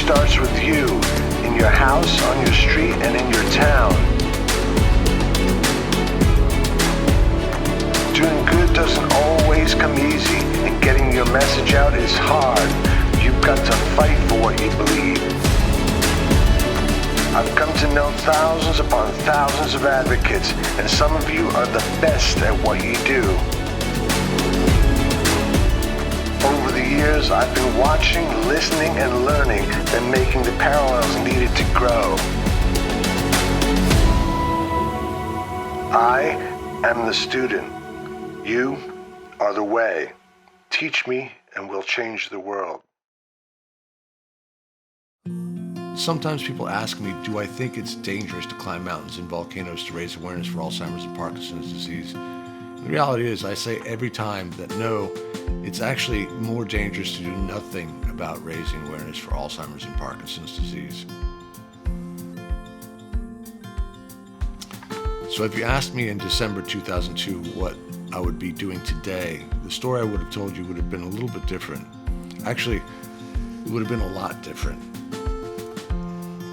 starts with you, in your house, on your street, and in your town. Doing good doesn't always come easy, and getting your message out is hard. You've got to fight for what you believe. I've come to know thousands upon thousands of advocates, and some of you are the best at what you do. Over the years, I've been watching, listening, and learning, and making the parallels needed to grow. I am the student. You are the way. Teach me, and we'll change the world. Sometimes people ask me, do I think it's dangerous to climb mountains and volcanoes to raise awareness for Alzheimer's and Parkinson's disease? The reality is, I say every time that no, it's actually more dangerous to do nothing about raising awareness for Alzheimer's and Parkinson's disease. So if you asked me in December 2002 what I would be doing today, the story I would have told you would have been a little bit different. Actually, it would have been a lot different.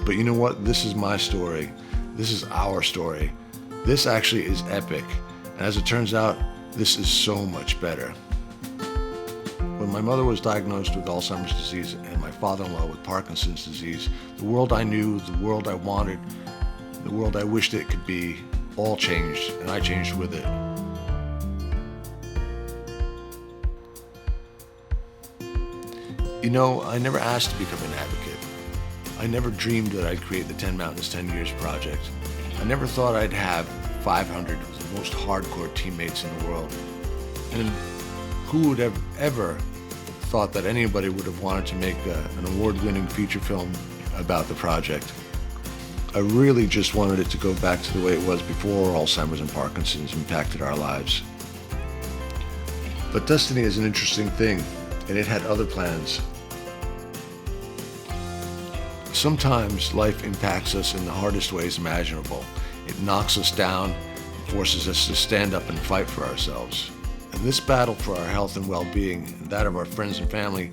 But you know what? This is my story. This is our story. This actually is epic. And as it turns out, this is so much better. When my mother was diagnosed with Alzheimer's disease and my father-in-law with Parkinson's disease, the world I knew, the world I wanted, the world I wished it could be, all changed, and I changed with it. You know, I never asked to become an advocate. I never dreamed that I'd create the 10 Mountains 10 Years project. I never thought I'd have 500 of the most hardcore teammates in the world. And who would have ever thought that anybody would have wanted to make an award-winning feature film about the project? I really just wanted it to go back to the way it was before Alzheimer's and Parkinson's impacted our lives. But destiny is an interesting thing, and it had other plans. Sometimes life impacts us in the hardest ways imaginable. It knocks us down, forces us to stand up and fight for ourselves. And this battle for our health and well-being, and that of our friends and family,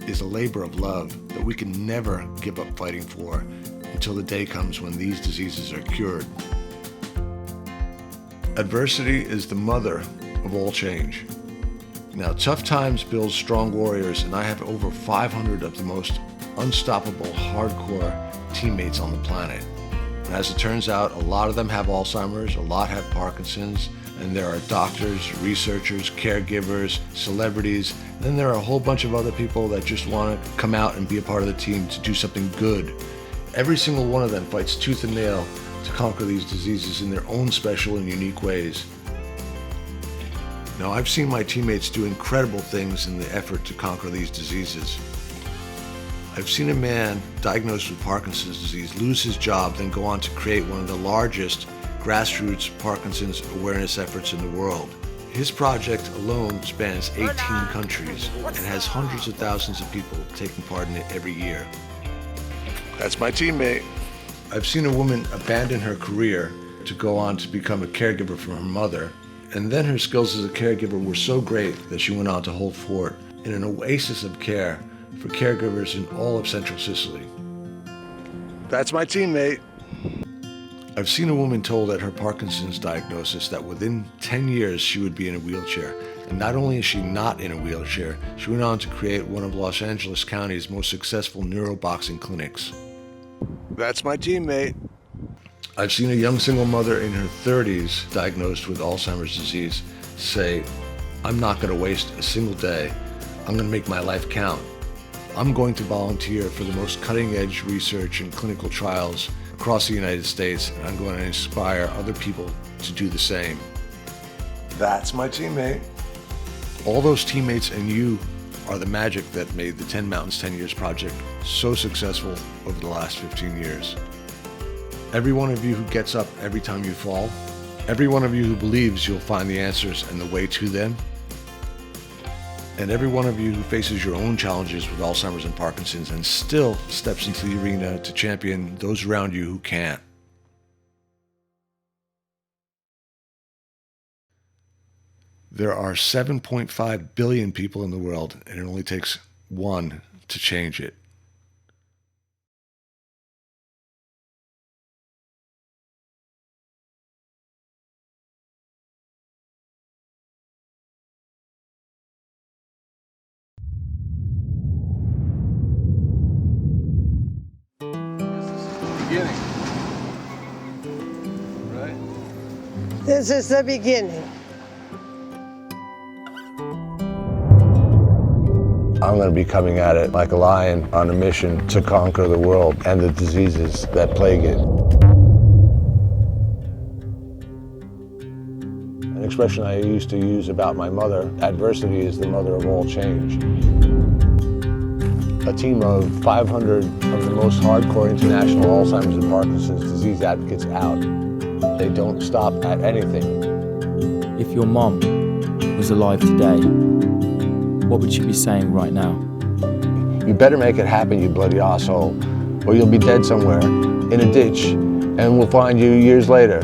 is a labor of love that we can never give up fighting for until the day comes when these diseases are cured. Adversity is the mother of all change. Now, tough times build strong warriors, and I have over 500 of the most unstoppable, hardcore teammates on the planet. And as it turns out, a lot of them have Alzheimer's, a lot have Parkinson's, and there are doctors, researchers, caregivers, celebrities, and then there are a whole bunch of other people that just want to come out and be a part of the team to do something good. Every single one of them fights tooth and nail to conquer these diseases in their own special and unique ways. Now, I've seen my teammates do incredible things in the effort to conquer these diseases. I've seen a man diagnosed with Parkinson's disease lose his job, then go on to create one of the largest grassroots Parkinson's awareness efforts in the world. His project alone spans 18 countries and has hundreds of thousands of people taking part in it every year. That's my teammate. I've seen a woman abandon her career to go on to become a caregiver for her mother, and then her skills as a caregiver were so great that she went on to hold fort in an oasis of care for caregivers in all of Central Sicily. That's my teammate. I've seen a woman told at her Parkinson's diagnosis that within 10 years she would be in a wheelchair. And not only is she not in a wheelchair, she went on to create one of Los Angeles County's most successful neuroboxing clinics. That's my teammate. I've seen a young single mother in her 30s diagnosed with Alzheimer's disease say, I'm not going to waste a single day. I'm going to make my life count. I'm going to volunteer for the most cutting-edge research and clinical trials across the United States, and I'm going to inspire other people to do the same. That's my teammate. All those teammates and you are the magic that made the 10 Mountains 10 Years project so successful over the last 15 years. Every one of you who gets up every time you fall, every one of you who believes you'll find the answers and the way to them, and every one of you who faces your own challenges with Alzheimer's and Parkinson's and still steps into the arena to champion those around you who can't. There are 7.5 billion people in the world, and it only takes one to change it. This is the beginning. I'm going to be coming at it like a lion on a mission to conquer the world and the diseases that plague it. An expression I used to use about my mother, adversity is the mother of all change. A team of 500 of the most hardcore international Alzheimer's and Parkinson's disease advocates out. They don't stop at anything. If your mom was alive today, what would she be saying right now? You better make it happen, you bloody asshole, or you'll be dead somewhere in a ditch, and we'll find you years later.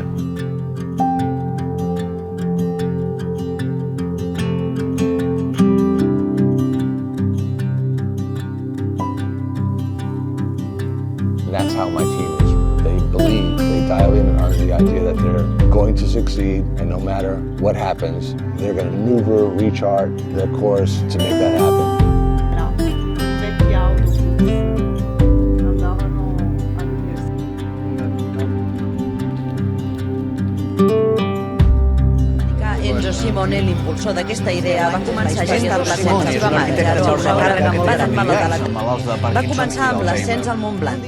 And that's how my team is. They believe, they dial in on the idea that they're going to succeed, and no matter what happens, they're going to maneuver, recharge their course to make that happen. Enzo Simone, l'impulsor d'aquesta idea, va començar a gestar-la sense la seva mare, va començar amb l'ascens al Mont Blanc.